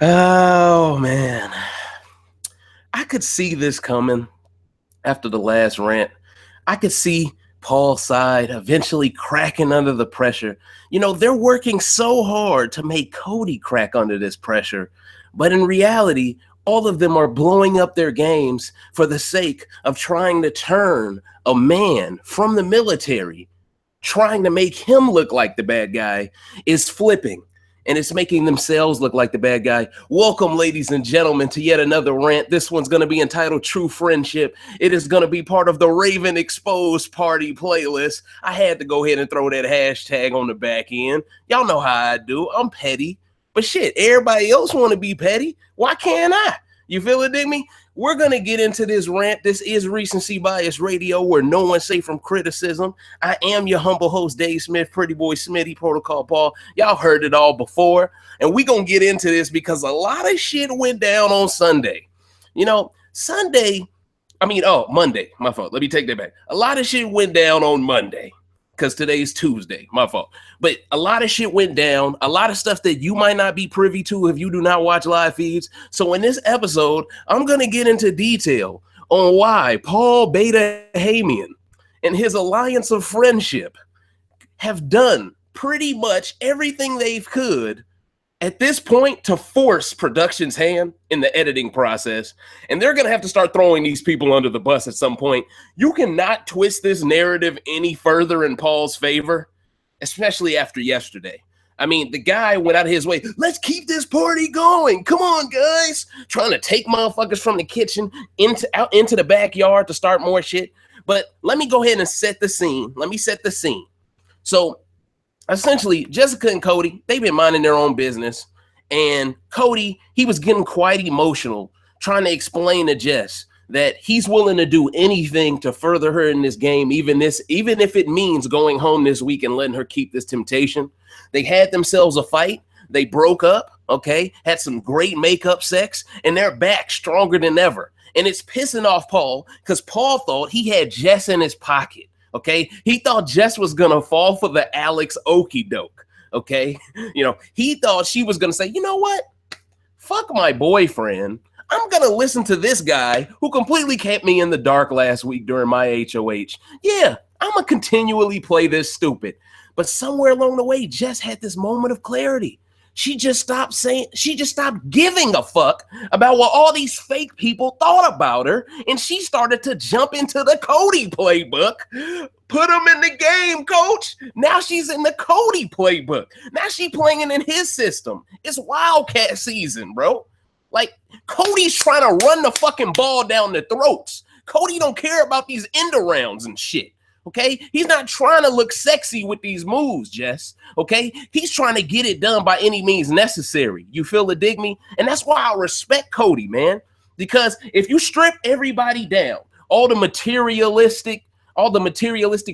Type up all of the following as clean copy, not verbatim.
Oh, man. I could see this coming after the last rant. I could see Paul's side eventually cracking under the pressure. They're working so hard to make Cody crack under this pressure. But in reality, all of them are blowing up their games for the sake of trying to turn a man from the military, trying to make him look like the bad guy, is flipping. And it's making themselves look like the bad guy. Welcome, ladies and gentlemen, to yet another rant. This one's going to be entitled True Friendship. It is going to be part of the Raven Exposed Party playlist. I had to go ahead and throw that hashtag on the back end. Y'all know how I do. I'm petty. But shit, everybody else want to be petty. Why can't I? You feel it, dig me? We're going to get into this rant. This is Recency Bias Radio, where no one's safe from criticism. I am your humble host, Dave Smith, Pretty Boy Smitty, Protocol Paul. Y'all heard it all before. And we're going to get into this because a lot of shit went down on Sunday. Monday. My fault. Let me take that back. A lot of shit went down on Monday because today's Tuesday. My fault. But a lot of shit went down, a lot of stuff that you might not be privy to if you do not watch live feeds. So in this episode, I'm going to get into detail on why Paul Beta Hamian and his alliance of friendship have done pretty much everything they could at this point to force production's hand in the editing process. And they're going to have to start throwing these people under the bus at some point. You cannot twist this narrative any further in Paul's favor, especially after yesterday. I mean, the guy went out of his way. Let's keep this party going. Come on, guys. Trying to take motherfuckers from the kitchen out into the backyard to start more shit. But let me go ahead and set the scene. Let me set the scene. So essentially, Jessica and Cody, they've been minding their own business. And Cody, he was getting quite emotional, trying to explain to Jess that he's willing to do anything to further her in this game, even if it means going home this week and letting her keep this temptation. They had themselves a fight. They broke up, okay, had some great makeup sex, and they're back stronger than ever. And it's pissing off Paul because Paul thought he had Jess in his pocket, okay? He thought Jess was going to fall for the Alex okie doke, okay? He thought she was going to say, you know what? Fuck my boyfriend. I'm going to listen to this guy who completely kept me in the dark last week during my HOH. Yeah, I'm going to continually play this stupid. But somewhere along the way, Jess had this moment of clarity. She just stopped giving a fuck about what all these fake people thought about her. And she started to jump into the Cody playbook. Put him in the game, coach. Now she's in the Cody playbook. Now she's playing in his system. It's Wildcat season, bro. Like, Cody's trying to run the fucking ball down their throats. Cody don't care about these end arounds and shit, okay? He's not trying to look sexy with these moves, Jess, okay? He's trying to get it done by any means necessary. You feel the dig me? And that's why I respect Cody, man, because if you strip everybody down, all the materialistic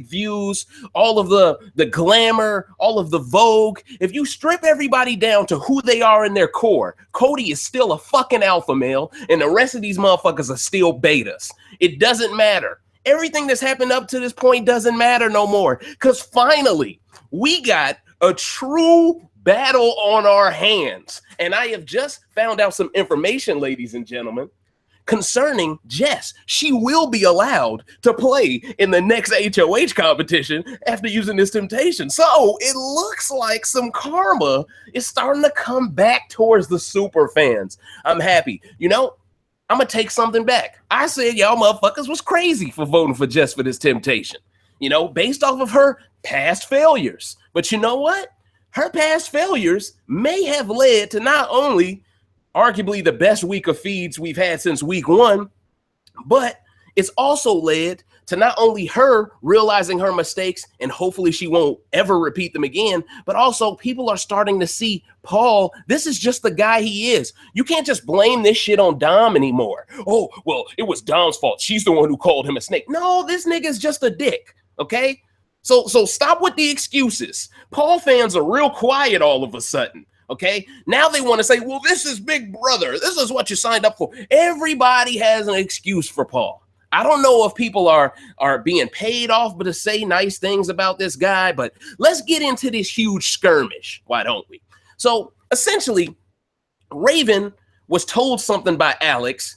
views, all of the glamour, all of the vogue, if you strip everybody down to who they are in their core, Cody is still a fucking alpha male, and the rest of these motherfuckers are still betas. It doesn't matter. Everything that's happened up to this point doesn't matter no more, because finally, we got a true battle on our hands. And I have just found out some information, ladies and gentlemen, concerning Jess. She will be allowed to play in the next HOH competition after using this temptation. So it looks like some karma is starting to come back towards the super fans. I'm happy. I'm going to take something back. I said y'all motherfuckers was crazy for voting for Jess for this temptation, based off of her past failures. But you know what? Her past failures may have led to not only arguably the best week of feeds we've had since week one, but it's also led to not only her realizing her mistakes, and hopefully she won't ever repeat them again, but also people are starting to see Paul, this is just the guy he is. You can't just blame this shit on Dom anymore. Oh, well, it was Dom's fault. She's the one who called him a snake. No, this nigga's just a dick, okay? So stop with the excuses. Paul fans are real quiet all of a sudden. Okay, now they want to say, well, this is Big Brother. This is what you signed up for. Everybody has an excuse for Paul. I don't know if people are being paid off but to say nice things about this guy, but let's get into this huge skirmish. Why don't we? So essentially, Raven was told something by Alex.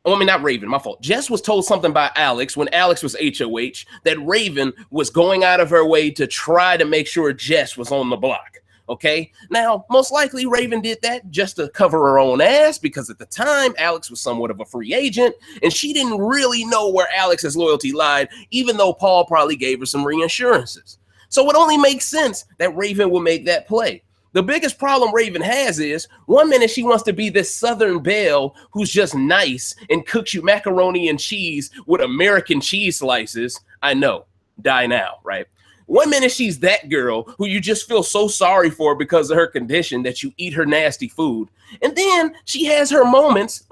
Oh, I mean, not Raven, my fault. Jess was told something by Alex when Alex was HOH that Raven was going out of her way to try to make sure Jess was on the block. Okay. Now, most likely Raven did that just to cover her own ass because at the time, Alex was somewhat of a free agent and she didn't really know where Alex's loyalty lied, even though Paul probably gave her some reassurances. So it only makes sense that Raven will make that play. The biggest problem Raven has is 1 minute she wants to be this Southern belle who's just nice and cooks you macaroni and cheese with American cheese slices. I know, die now, right? 1 minute she's that girl who you just feel so sorry for because of her condition that you eat her nasty food. And then she has her moments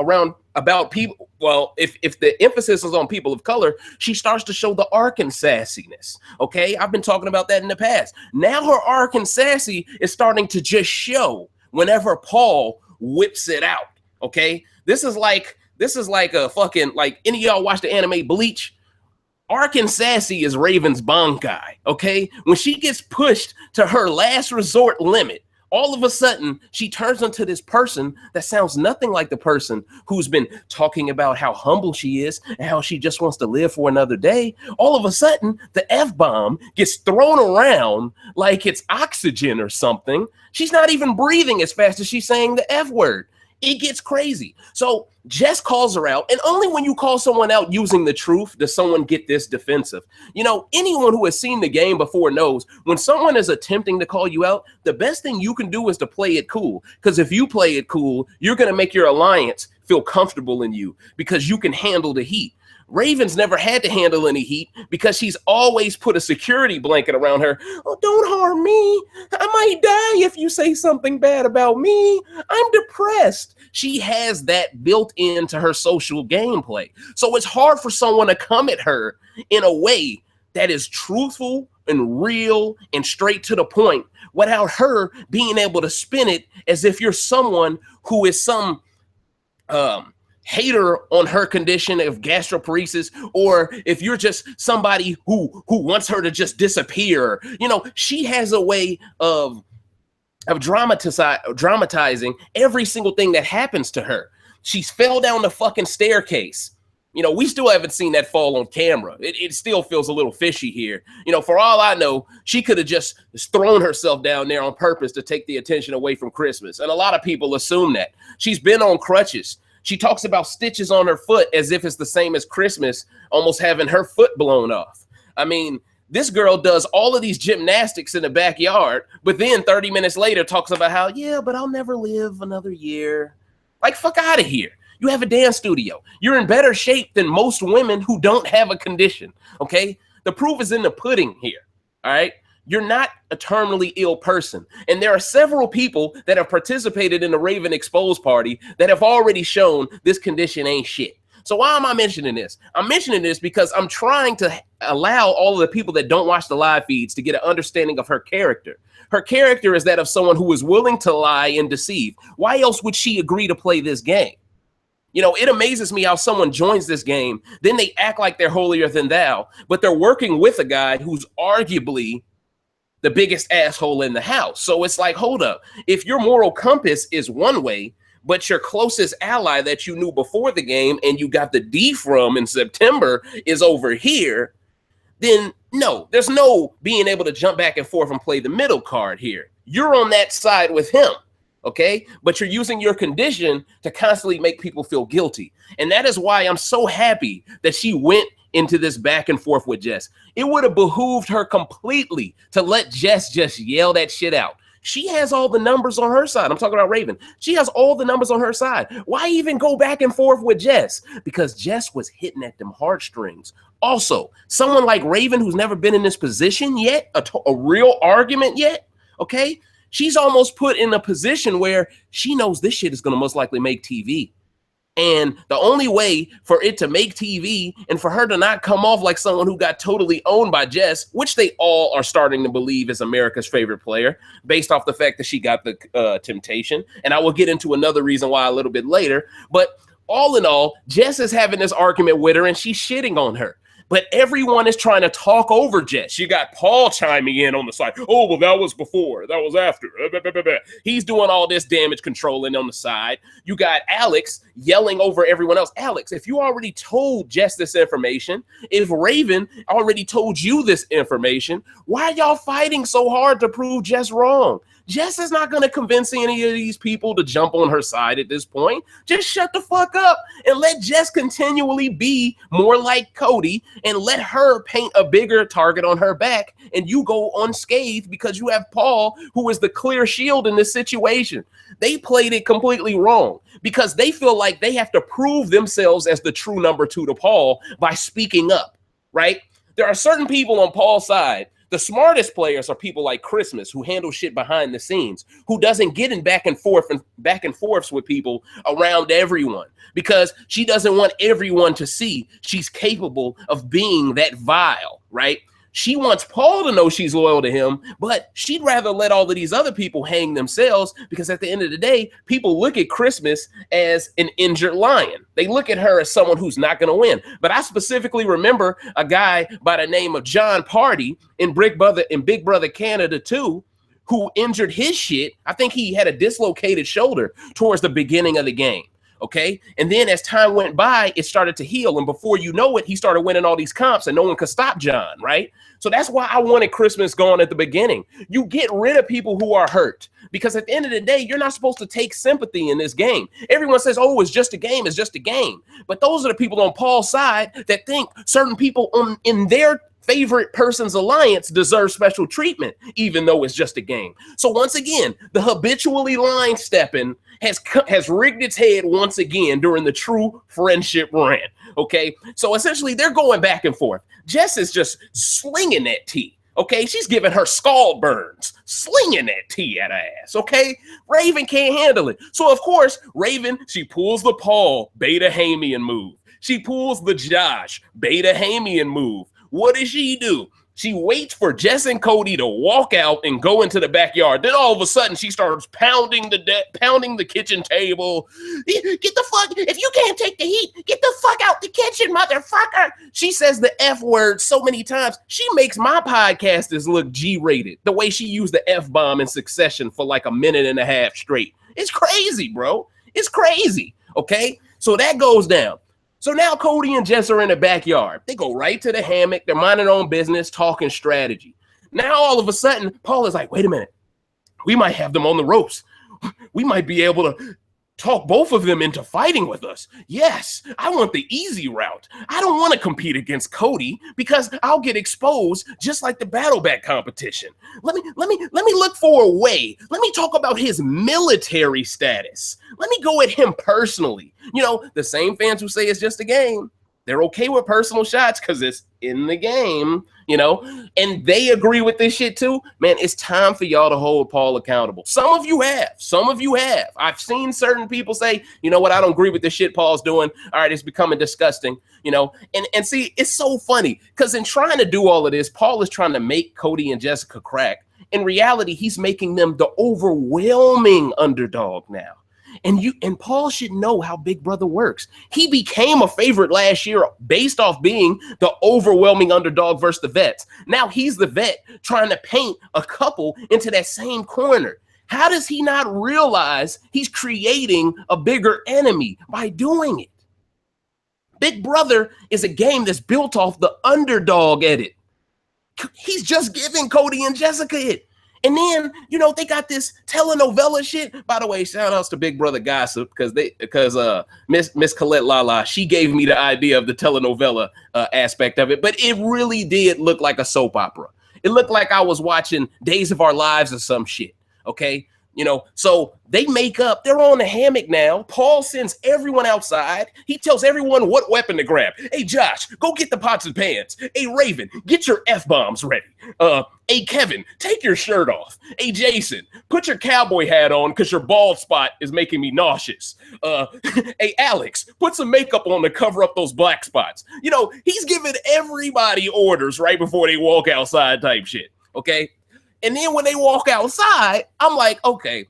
about people. Well, if the emphasis is on people of color, she starts to show the arc and sassiness. Okay, I've been talking about that in the past. Now her arc and sassy is starting to just show whenever Paul whips it out. Okay, this is like a fucking, like, any of y'all watch the anime Bleach? Arc and sassy is Raven's Bankai, okay? When she gets pushed to her last resort limit, all of a sudden, she turns into this person that sounds nothing like the person who's been talking about how humble she is and how she just wants to live for another day. All of a sudden, the F-bomb gets thrown around like it's oxygen or something. She's not even breathing as fast as she's saying the F word. It gets crazy. So Jess calls her out, and only when you call someone out using the truth does someone get this defensive. You know, anyone who has seen the game before knows when someone is attempting to call you out, the best thing you can do is to play it cool. Because if you play it cool, you're going to make your alliance feel comfortable in you because you can handle the heat. Raven's never had to handle any heat because she's always put a security blanket around her. Oh, don't harm me. I might die if you say something bad about me. I'm depressed. She has that built into her social gameplay. So it's hard for someone to come at her in a way that is truthful and real and straight to the point without her being able to spin it as if you're someone who is some hater on her condition of gastroparesis, or if you're just somebody who wants her to just disappear. You know, she has a way of dramatizing every single thing that happens to her. She's fell down the fucking staircase. You know, we still haven't seen that fall on camera. It still feels a little fishy here. You know, for all I know, she could have just thrown herself down there on purpose to take the attention away from Christmas. And a lot of people assume that. She's been on crutches. She talks about stitches on her foot as if it's the same as Christmas, almost having her foot blown off. I mean, this girl does all of these gymnastics in the backyard, but then 30 minutes later talks about how, yeah, but I'll never live another year. Like, fuck out of here. You have a dance studio. You're in better shape than most women who don't have a condition, okay? The proof is in the pudding here, all right? You're not a terminally ill person. And there are several people that have participated in the Raven Exposed party that have already shown this condition ain't shit. So why am I mentioning this? I'm mentioning this because I'm trying to allow all of the people that don't watch the live feeds to get an understanding of her character. Her character is that of someone who is willing to lie and deceive. Why else would she agree to play this game? You know, it amazes me how someone joins this game, then they act like they're holier than thou, but they're working with a guy who's arguably the biggest asshole in the house. So it's like, hold up. If your moral compass is one way, but your closest ally that you knew before the game and you got the D from in September is over here, then no, there's no being able to jump back and forth and play the middle card here. You're on that side with him. Okay, but you're using your condition to constantly make people feel guilty. And that is why I'm so happy that she went into this back and forth with Jess. It would have behooved her completely to let Jess just yell that shit out. She has all the numbers on her side. I'm talking about Raven. She has all the numbers on her side. Why even go back and forth with Jess? Because Jess was hitting at them heartstrings. Also, someone like Raven who's never been in this position yet, a real argument yet, okay? She's almost put in a position where she knows this shit is going to most likely make TV. And the only way for it to make TV and for her to not come off like someone who got totally owned by Jess, which they all are starting to believe is America's favorite player, based off the fact that she got the temptation. And I will get into another reason why a little bit later. But all in all, Jess is having this argument with her and she's shitting on her. But everyone is trying to talk over Jess. You got Paul chiming in on the side. Oh, well, that was before. That was after. He's doing all this damage controlling on the side. You got Alex yelling over everyone else. Alex, if you already told Jess this information, if Raven already told you this information, why are y'all fighting so hard to prove Jess wrong? Jess is not going to convince any of these people to jump on her side at this point. Just shut the fuck up and let Jess continually be more like Cody and let her paint a bigger target on her back, and you go unscathed because you have Paul, who is the clear shield in this situation. They played it completely wrong because they feel like they have to prove themselves as the true number 2 to Paul by speaking up, right? There are certain people on Paul's side. The smartest players are people like Christmas, who handle shit behind the scenes, who doesn't get in back and forths with people around everyone because she doesn't want everyone to see she's capable of being that vile, right? She wants Paul to know she's loyal to him, but she'd rather let all of these other people hang themselves because at the end of the day, people look at Christmas as an injured lion. They look at her as someone who's not going to win. But I specifically remember a guy by the name of John Party in Big Brother Canada 2 who injured his shit. I think he had a dislocated shoulder towards the beginning of the game. Okay. And then as time went by, it started to heal. And before you know it, he started winning all these comps and no one could stop John. Right. So that's why I wanted Christmas gone at the beginning. You get rid of people who are hurt because at the end of the day, you're not supposed to take sympathy in this game. Everyone says, oh, it's just a game. It's just a game. But those are the people on Paul's side that think certain people in their favorite person's alliance deserve special treatment, even though it's just a game. So once again, the habitually line stepping has rigged its head once again during the true friendship rant. Okay, so essentially they're going back and forth. Jess is just slinging that tea. Okay, she's giving her skull burns, slinging that tea at her ass. Okay, Raven can't handle it. So of course, Raven, she pulls the Paul Beta Hamian move. She pulls the Josh Beta Hamian move. What does she do? She waits for Jess and Cody to walk out and go into the backyard. Then all of a sudden, she starts pounding the kitchen table. Get the fuck, if you can't take the heat, get the fuck out the kitchen, motherfucker. She says the F word so many times. She makes my podcasters look G-rated. The way she used the F-bomb in succession for like a minute and a half straight. It's crazy, bro. It's crazy. Okay? So that goes down. So now Cody and Jess are in the backyard. They go right to the hammock. They're minding their own business, talking strategy. Now, all of a sudden, Paul is like, wait a minute. We might have them on the ropes. We might be able to talk both of them into fighting with us. Yes, I want the easy route. I don't want to compete against Cody because I'll get exposed just like the battle back competition. Let me look for a way. Let me talk about his military status. Let me go at him personally. You know, the same fans who say it's just a game, they're okay with personal shots because it's in the game, you know, and they agree with this shit too. Man, it's time for y'all to hold Paul accountable. Some of you have. I've seen certain people say, you know what, I don't agree with the shit Paul's doing. All right, it's becoming disgusting, you know, and see, it's so funny because in trying to do all of this, Paul is trying to make Cody and Jessica crack. In reality, he's making them the overwhelming underdog now. And Paul should know how Big Brother works. He became a favorite last year based off being the overwhelming underdog versus the vets. Now he's the vet trying to paint a couple into that same corner. How does he not realize he's creating a bigger enemy by doing it? Big Brother is a game that's built off the underdog edit. He's just giving Cody and Jessica it. And then, you know, they got this telenovela shit. By the way, shout outs to Big Brother Gossip because Miss Colette Lala, she gave me the idea of the telenovela aspect of it. But it really did look like a soap opera. It looked like I was watching Days of Our Lives or some shit. Okay. You know, so they make up. They're on the hammock now. Paul sends everyone outside. He tells everyone what weapon to grab. Hey, Josh, go get the pots and pans. Hey, Raven, get your F-bombs ready. Hey, Kevin, take your shirt off. Hey, Jason, put your cowboy hat on because your bald spot is making me nauseous. Hey, Alex, put some makeup on to cover up those black spots. You know, he's giving everybody orders right before they walk outside type shit, okay? And then when they walk outside, I'm like, okay,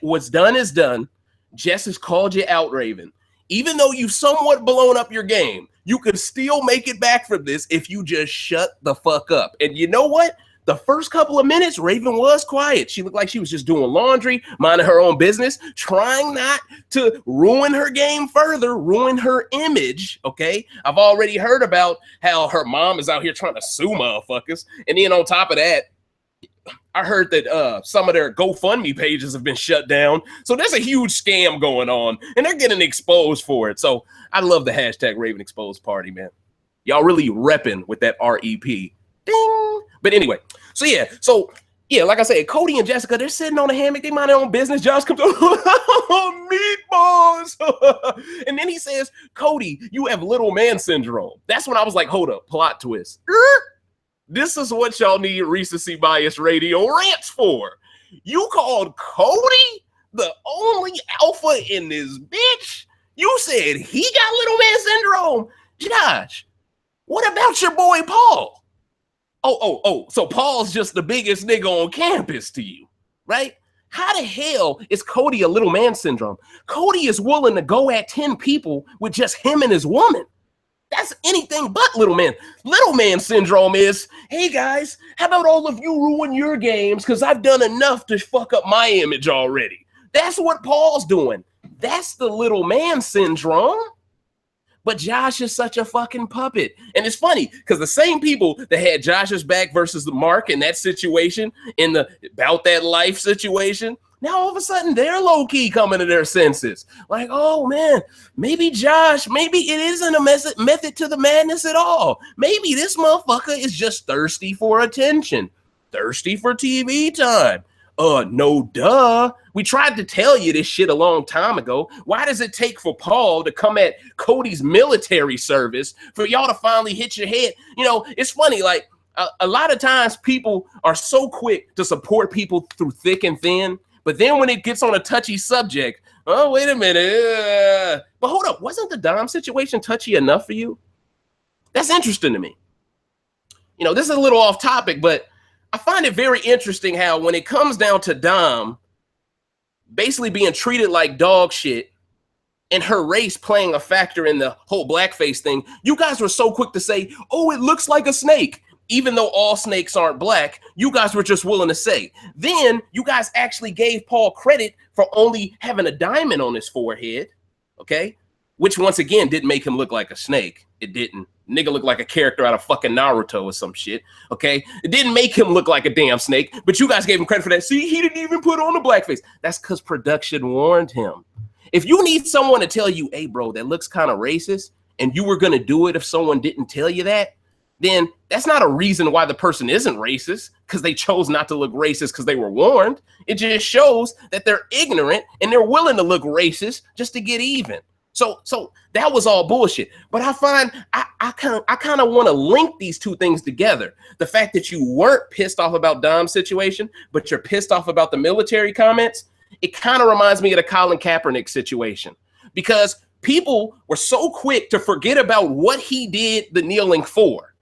what's done is done. Jess has called you out, Raven. Even though you've somewhat blown up your game, You could still make it back from this if you just shut the fuck up. And you know what? The first couple of minutes, Raven was quiet. She looked like she was just doing laundry, minding her own business, trying not to ruin her game further, ruin her image, okay? I've already heard about how her mom is out here trying to sue motherfuckers. And then on top of that, I heard that some of their GoFundMe pages have been shut down. So there's a huge scam going on, and they're getting exposed for it. So I love the hashtag Raven Exposed Party, man. Y'all really repping with that REP. Ding. But anyway, so yeah, like I said, Cody and Jessica, they're sitting on a hammock. They mind their own business. Josh comes over, meatballs. And then he says, Cody, you have little man syndrome. That's when I was like, hold up, plot twist. This is what y'all need recency bias radio rants for. You called Cody the only alpha in this bitch? You said he got little man syndrome. Josh, what about your boy Paul? So Paul's just the biggest nigga on campus to you, right? How the hell is Cody a little man syndrome? Cody is willing to go at 10 people with just him and his woman. That's anything but little man. Little man syndrome is, hey guys, how about all of you ruin your games because I've done enough to fuck up my image already. That's what Paul's doing. That's the little man syndrome. But Josh is such a fucking puppet. And it's funny because the same people that had Josh's back versus the Mark in that situation, in the About That Life situation, now all of a sudden they're low-key coming to their senses. Like, oh man, maybe Josh, maybe it isn't a method to the madness at all. Maybe this motherfucker is just thirsty for attention, thirsty for TV time. No, duh. We tried to tell you this shit a long time ago. Why does it take for Paul to come at Cody's military service for y'all to finally hit your head? You know, it's funny, like a lot of times people are so quick to support people through thick and thin, but then when it gets on a touchy subject, oh, wait a minute. But hold up, wasn't the Dom situation touchy enough for you? That's interesting to me. You know, this is a little off topic, but I find it very interesting how when it comes down to Dom basically being treated like dog shit and her race playing a factor in the whole blackface thing, you guys were so quick to say, oh, it looks like a snake. Even though all snakes aren't black, you guys were just willing to say. Then you guys actually gave Paul credit for only having a diamond on his forehead, okay? Which once again didn't make him look like a snake. It didn't. Nigga looked like a character out of fucking Naruto or some shit, okay? It didn't make him look like a damn snake, but you guys gave him credit for that. See, he didn't even put on the blackface. That's because production warned him. If you need someone to tell you, hey, bro, that looks kind of racist, and you were going to do it if someone didn't tell you that, then that's not a reason why the person isn't racist, because they chose not to look racist because they were warned. It just shows that they're ignorant and they're willing to look racist just to get even. So that was all bullshit. But I find I kind of want to link these two things together. The fact that you weren't pissed off about Dom's situation, but you're pissed off about the military comments, it kind of reminds me of the Colin Kaepernick situation, because people were so quick to forget about what he did the kneeling for.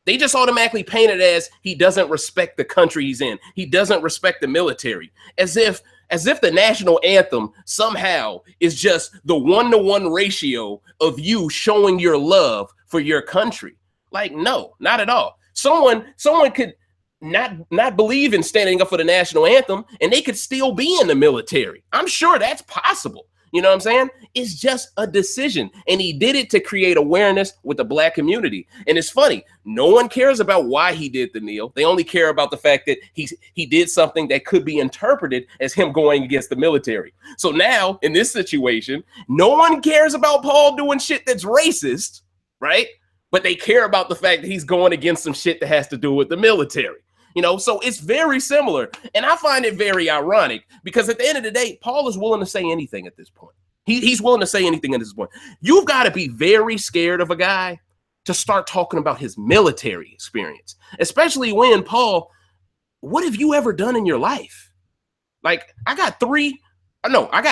They just automatically paint it as he doesn't respect the country he's in. He doesn't respect the military, as if the national anthem somehow is just the 1-to-1 ratio of you showing your love for your country. Like, no, not at all. Someone could not believe in standing up for the national anthem, and they could still be in the military. I'm sure that's possible. You know what I'm saying? It's just a decision. And he did it to create awareness with the black community. And it's funny, no one cares about why he did the kneel. They only care about the fact that he did something that could be interpreted as him going against the military. So now, in this situation, no one cares about Paul doing shit that's racist, right? But they care about the fact that he's going against some shit that has to do with the military. You know, so it's very similar. And I find it very ironic because at the end of the day, Paul is willing to say anything at this point. He's willing to say anything at this point. You've got to be very scared of a guy to start talking about his military experience, especially when, Paul, what have you ever done in your life? Like, I got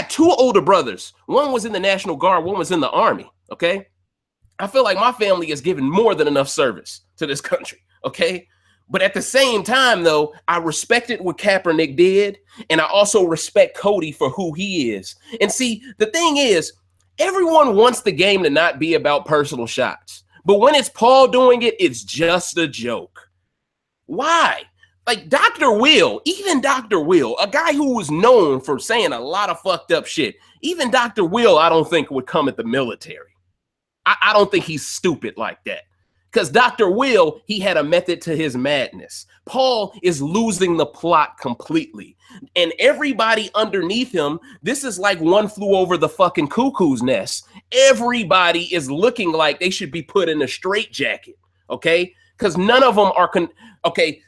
two older brothers. One was in the National Guard, one was in the Army, okay? I feel like my family has given more than enough service to this country, okay? But at the same time, though, I respected what Kaepernick did, and I also respect Cody for who he is. And see, the thing is, everyone wants the game to not be about personal shots. But when it's Paul doing it, it's just a joke. Why? Like Dr. Will, even Dr. Will, a guy who was known for saying a lot of fucked up shit, even Dr. Will, I don't think would come at the military. I don't think he's stupid like that. Because Dr. Will, he had a method to his madness. Paul is losing the plot completely. And everybody underneath him, this is like One Flew Over the fucking Cuckoo's Nest. Everybody is looking like they should be put in a straitjacket, okay? Because none of them are, okay,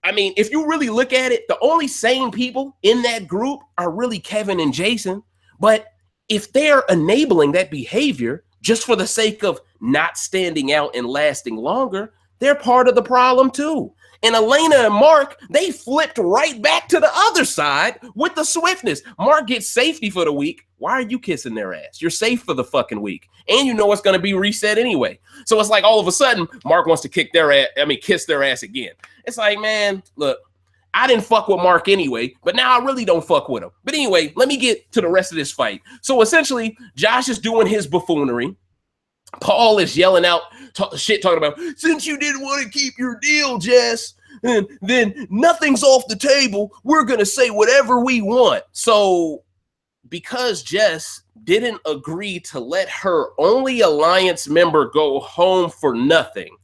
I mean, if you really look at it, the only sane people in that group are really Kevin and Jason. But if they're enabling that behavior just for the sake of not standing out and lasting longer, they're part of the problem too. And Elena and Mark, they flipped right back to the other side with the swiftness. Mark gets safety for the week. Why are you kissing their ass? You're safe for the fucking week. And you know it's going to be reset anyway. So it's like all of a sudden, Mark wants to kiss their ass again. It's like, man, look, I didn't fuck with Mark anyway, but now I really don't fuck with him. But anyway, let me get to the rest of this fight. So essentially, Josh is doing his buffoonery. Paul is yelling out shit, talking about, since you didn't want to keep your deal, Jess, then nothing's off the table. We're going to say whatever we want. So because Jess didn't agree to let her only alliance member go home for nothing,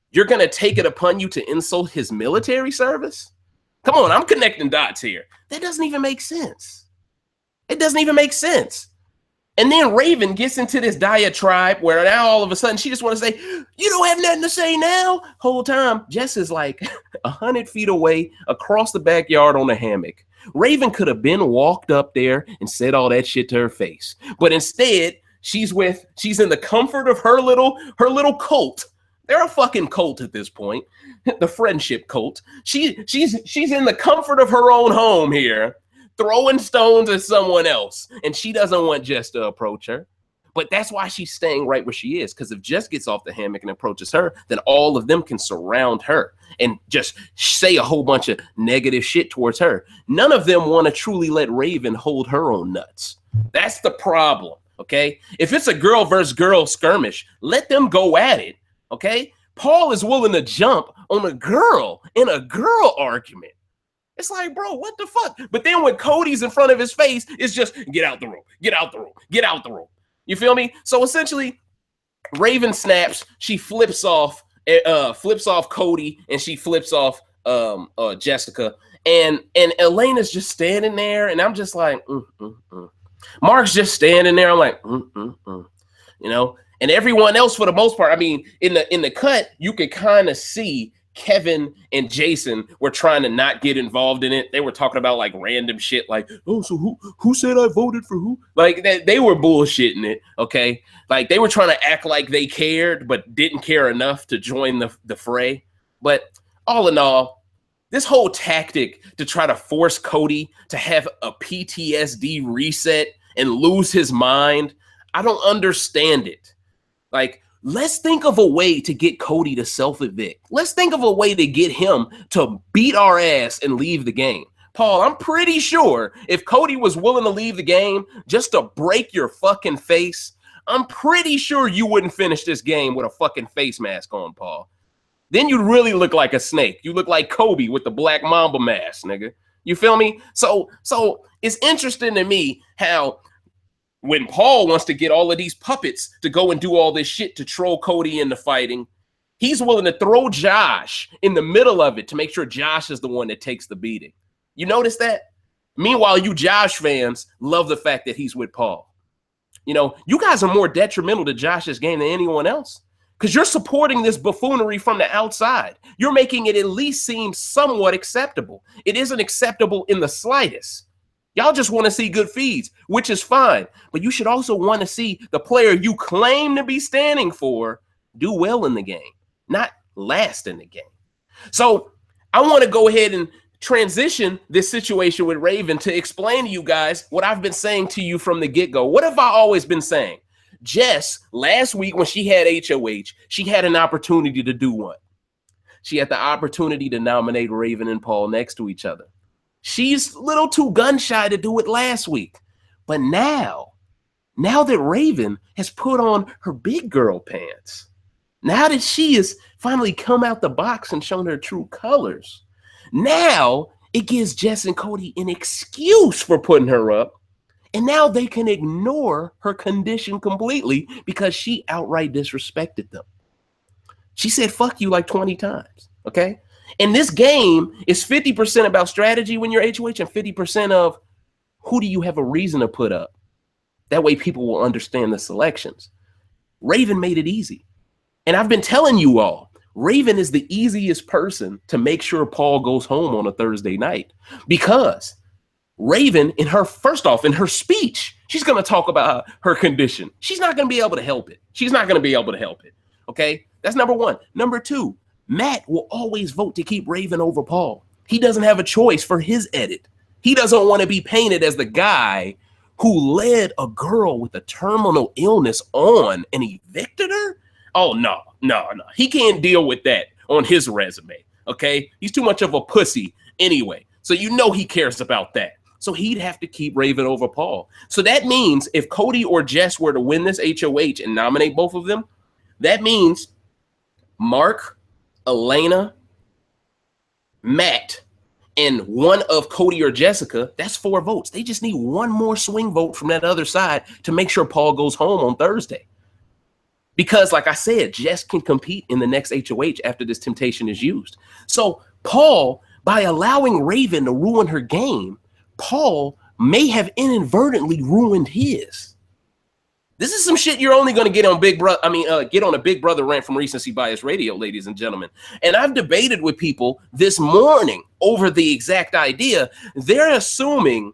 you're going to take it upon you to insult his military service? Come on, I'm connecting dots here. That doesn't even make sense. It doesn't even make sense. And then Raven gets into this diatribe where now all of a sudden she just want to say, you don't have nothing to say now. Whole time, Jess is like 100 feet away across the backyard on a hammock. Raven could have been walked up there and said all that shit to her face. But instead, she's in the comfort of her little cult. They're a fucking cult at this point. The friendship cult. She's in the comfort of her own home here, throwing stones at someone else, and she doesn't want Jess to approach her. But that's why she's staying right where she is, because if Jess gets off the hammock and approaches her, then all of them can surround her and just say a whole bunch of negative shit towards her. None of them want to truly let Raven hold her own nuts. That's the problem, okay? If it's a girl versus girl skirmish, let them go at it, okay? Paul is willing to jump on a girl in a girl argument. It's like, bro, what the fuck? But then when Cody's in front of his face, it's just, get out the room, get out the room, get out the room. You feel me? So essentially, Raven snaps, she flips off Cody, and she flips off Jessica. And Elena's just standing there, and I'm just like, Mark's just standing there. I'm like, you know, and everyone else, for the most part, I mean, in the cut, you could kind of see Kevin and Jason were trying to not get involved in it. They were talking about like random shit, like, oh, so who said I voted for who? Like they were bullshitting it, okay? Like they were trying to act like they cared, but didn't care enough to join the fray. But all in all, this whole tactic to try to force Cody to have a PTSD reset and lose his mind, I don't understand it. Like, let's think of a way to get Cody to self-evict. Let's think of a way to get him to beat our ass and leave the game. Paul, I'm pretty sure if Cody was willing to leave the game just to break your fucking face, I'm pretty sure you wouldn't finish this game with a fucking face mask on, Paul. Then you'd really look like a snake. You look like Kobe with the Black Mamba mask, nigga. You feel me? So it's interesting to me how when Paul wants to get all of these puppets to go and do all this shit to troll Cody into fighting, he's willing to throw Josh in the middle of it to make sure Josh is the one that takes the beating. You notice that? Meanwhile, you Josh fans love the fact that he's with Paul. You know, you guys are more detrimental to Josh's game than anyone else because you're supporting this buffoonery from the outside. You're making it at least seem somewhat acceptable. It isn't acceptable in the slightest. Y'all just want to see good feeds, which is fine. But you should also want to see the player you claim to be standing for do well in the game, not last in the game. So I want to go ahead and transition this situation with Raven to explain to you guys what I've been saying to you from the get-go. What have I always been saying? Jess, last week when she had HOH, she had an opportunity to do what? She had the opportunity to nominate Raven and Paul next to each other. She's a little too gun-shy to do it last week. But now that Raven has put on her big girl pants, Now that she has finally come out the box and shown her true colors, now it gives Jess and Cody an excuse for putting her up. And now they can ignore her condition completely because she outright disrespected them. She said, fuck you like 20 times. Okay. And this game is 50% about strategy when you're HOH and 50% of who do you have a reason to put up? That way people will understand the selections. Raven made it easy. And I've been telling you all, Raven is the easiest person to make sure Paul goes home on a Thursday night, because Raven, in her speech, she's going to talk about her condition. She's not going to be able to help it. Okay. That's number one. Number two, Matt will always vote to keep Raven over Paul. He doesn't have a choice for his edit. He doesn't want to be painted as the guy who led a girl with a terminal illness on and evicted her. Oh, no. He can't deal with that on his resume. Okay. He's too much of a pussy anyway. So he cares about that. So he'd have to keep Raven over Paul. So that means if Cody or Jess were to win this HOH and nominate both of them, that means Mark, Elena, Matt, and one of Cody or Jessica, that's 4 votes. They just need one more swing vote from that other side to make sure Paul goes home on Thursday. Because like I said, Jess can compete in the next HOH after this temptation is used. So Paul, by allowing Raven to ruin her game, Paul may have inadvertently ruined his. This is some shit you're only going to get on get on a Big Brother Rant from Recency Bias Radio, ladies and gentlemen. And I've debated with people this morning over the exact idea. They're assuming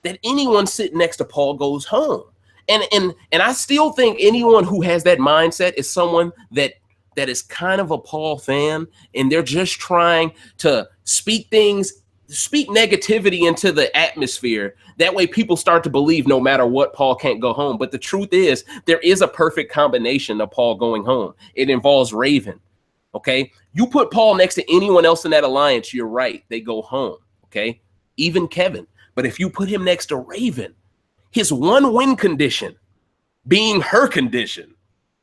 that anyone sitting next to Paul goes home. And I still think anyone who has that mindset is someone that is kind of a Paul fan, and they're just trying to speak negativity into the atmosphere. That way people start to believe no matter what, Paul can't go home. But the truth is, there is a perfect combination of Paul going home. It involves Raven. Okay. You put Paul next to anyone else in that alliance, you're right. They go home. Okay. Even Kevin. But if you put him next to Raven, his one win condition being her condition,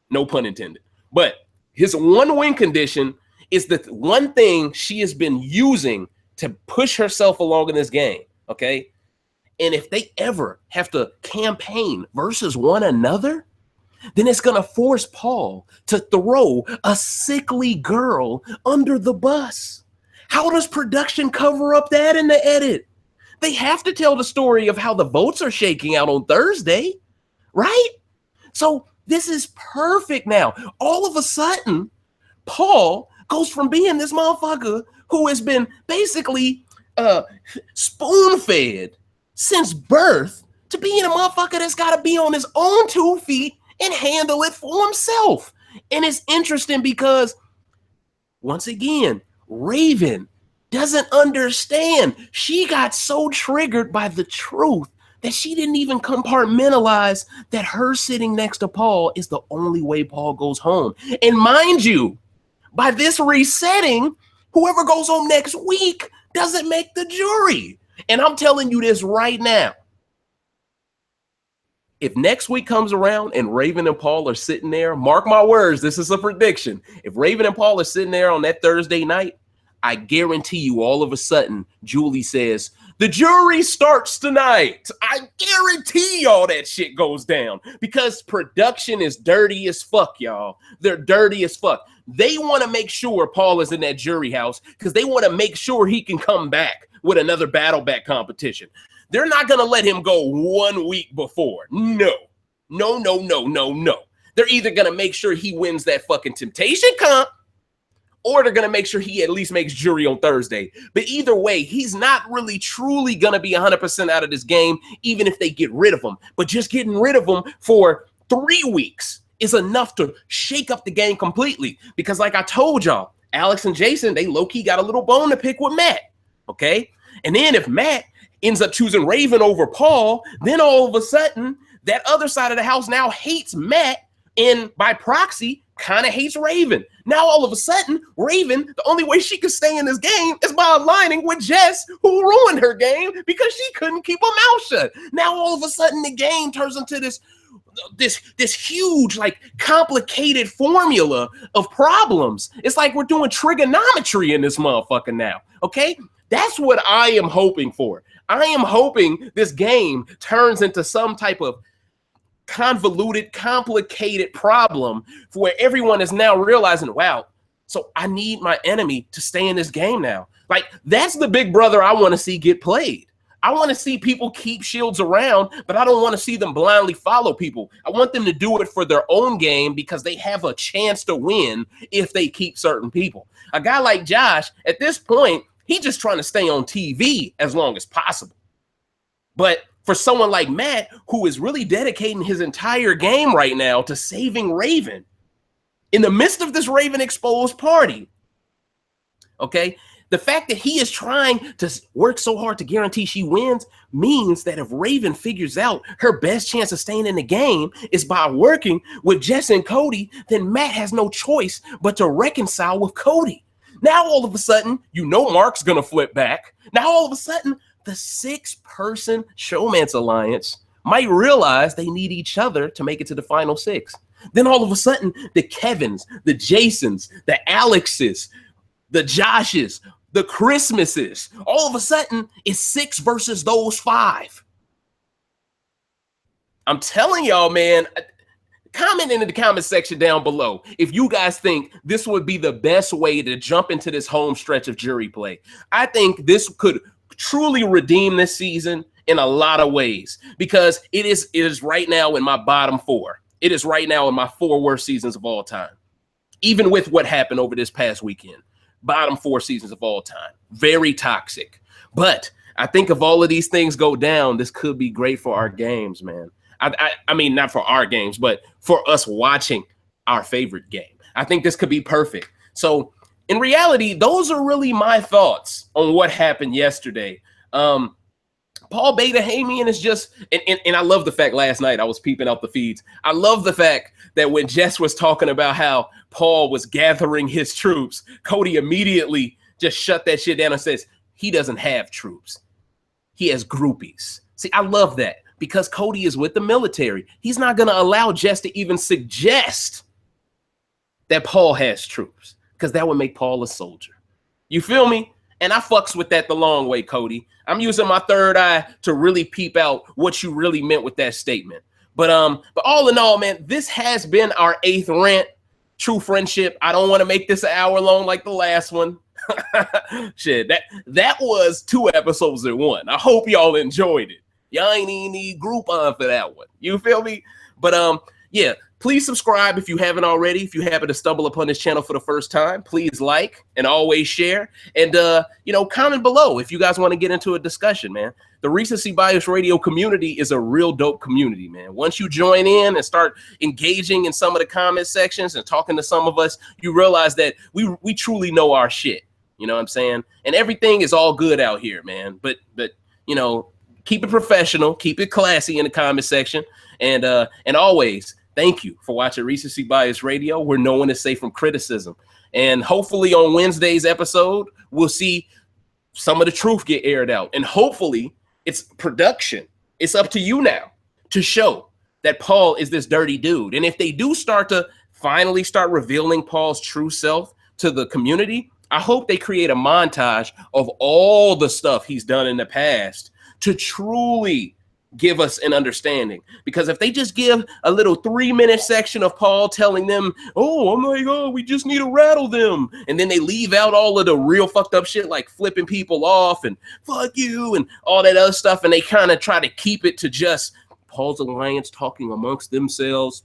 no pun intended, but his one win condition is the one thing she has been using to push herself along in this game. Okay. And if they ever have to campaign versus one another, then it's going to force Paul to throw a sickly girl under the bus. How does production cover up that in the edit? They have to tell the story of how the votes are shaking out on Thursday, right? So this is perfect now. All of a sudden, Paul goes from being this motherfucker who has been basically spoon-fed since birth to being a motherfucker that's got to be on his own 2 feet and handle it for himself. And it's interesting because, once again, Raven doesn't understand. She got so triggered by the truth that she didn't even compartmentalize that her sitting next to Paul is the only way Paul goes home. And mind you, by this resetting, whoever goes home next week doesn't make the jury. And I'm telling you this right now. If next week comes around and Raven and Paul are sitting there, mark my words, this is a prediction. If Raven and Paul are sitting there on that Thursday night, I guarantee you all of a sudden, Julie says, the jury starts tonight. I guarantee y'all that shit goes down because production is dirty as fuck, y'all. They're dirty as fuck. They want to make sure Paul is in that jury house because they want to make sure he can come back with another battle back competition. They're not going to let him go 1 week before. No. They're either going to make sure he wins that fucking temptation comp, or they're going to make sure he at least makes jury on Thursday. But either way, he's not really truly going to be 100% out of this game, even if they get rid of him. But just getting rid of him for 3 weeks is enough to shake up the game completely. Because like I told y'all, Alex and Jason, they low-key got a little bone to pick with Matt. Okay? And then if Matt ends up choosing Raven over Paul, then all of a sudden, that other side of the house now hates Matt and by proxy kind of hates Raven. Now all of a sudden, Raven, the only way she could stay in this game is by aligning with Jess, who ruined her game because she couldn't keep her mouth shut. Now all of a sudden, the game turns into this this huge, like, complicated formula of problems. It's like we're doing trigonometry in this motherfucker now, okay? That's what I am hoping for. I am hoping this game turns into some type of convoluted, complicated problem for where everyone is now realizing, wow, so I need my enemy to stay in this game now. Like, that's the big brother I want to see get played. I want to see people keep shields around, but I don't want to see them blindly follow people. I want them to do it for their own game because they have a chance to win if they keep certain people. A guy like Josh, at this point, he's just trying to stay on TV as long as possible. But for someone like Matt, who is really dedicating his entire game right now to saving Raven in the midst of this Raven exposed party, okay, the fact that he is trying to work so hard to guarantee she wins means that if Raven figures out her best chance of staying in the game is by working with Jess and Cody, then Matt has no choice but to reconcile with Cody. Now, all of a sudden, you know Mark's going to flip back. Now, all of a sudden, the 6-person Showmance Alliance might realize they need each other to make it to the final 6. Then all of a sudden, the Kevins, the Jasons, the Alexes, the Joshes, the Christmases, all of a sudden, it's 6 versus those 5. I'm telling y'all, man, comment in the comment section down below if you guys think this would be the best way to jump into this home stretch of jury play. I think this could truly redeem this season in a lot of ways because it is right now in my bottom 4. It is right now in my 4 worst seasons of all time. Even with what happened over this past weekend, bottom 4 seasons of all time. Very toxic. But I think if all of these things go down, this could be great for our games, man. I mean, not for our games, but for us watching our favorite game. I think this could be perfect. So in reality, those are really my thoughts on what happened yesterday. Paul Beta-Hamian is just, and I love the fact last night I was peeping out the feeds. I love the fact that when Jess was talking about how Paul was gathering his troops, Cody immediately just shut that shit down and says, he doesn't have troops. He has groupies. See, I love that because Cody is with the military. He's not going to allow Jess to even suggest that Paul has troops because that would make Paul a soldier. You feel me? And I fucks with that the long way, Cody. I'm using my third eye to really peep out what you really meant with that statement. But all in all, man, this has been our 8th rant. True friendship. I don't want to make this an hour long like the last one. Shit, that was 2 episodes in 1. I hope y'all enjoyed it. Y'all ain't even need Groupon for that one. You feel me? But yeah, please subscribe if you haven't already. If you happen to stumble upon this channel for the first time, please like and always share. And comment below if you guys want to get into a discussion, man. The Recency Bias Radio community is a real dope community, man. Once you join in and start engaging in some of the comment sections and talking to some of us, you realize that we truly know our shit. You know what I'm saying? And everything is all good out here, man. But keep it professional, keep it classy in the comment section. And always, thank you for watching Recency Bias Radio, where no one is safe from criticism. And hopefully on Wednesday's episode, we'll see some of the truth get aired out. And hopefully it's production. It's up to you now to show that Paul is this dirty dude. And if they do finally start revealing Paul's true self to the community, I hope they create a montage of all the stuff he's done in the past to truly give us an understanding. Because if they just give a little 3-minute section of Paul telling them, oh my God, we just need to rattle them, and then they leave out all of the real fucked up shit like flipping people off and fuck you and all that other stuff, and they kind of try to keep it to just Paul's Alliance talking amongst themselves,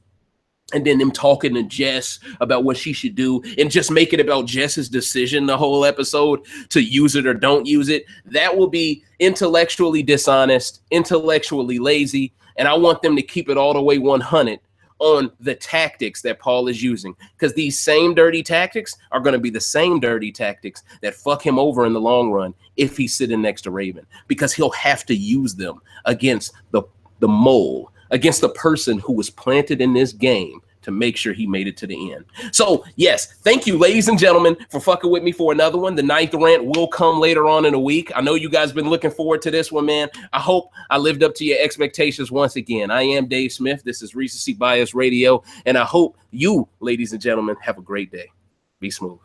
and then them talking to Jess about what she should do, and just make it about Jess's decision the whole episode to use it or don't use it, that will be intellectually dishonest, intellectually lazy, and I want them to keep it all the way 100 on the tactics that Paul is using, because these same dirty tactics are going to be the same dirty tactics that fuck him over in the long run if he's sitting next to Raven, because he'll have to use them against the mole, against the person who was planted in this game to make sure he made it to the end. So yes, thank you, ladies and gentlemen, for fucking with me for another one. The 9th rant will come later on in the week. I know you guys been looking forward to this one, man. I hope I lived up to your expectations once again. I am Dave Smith. This is Recency Bias Radio, and I hope you, ladies and gentlemen, have a great day. Be smooth.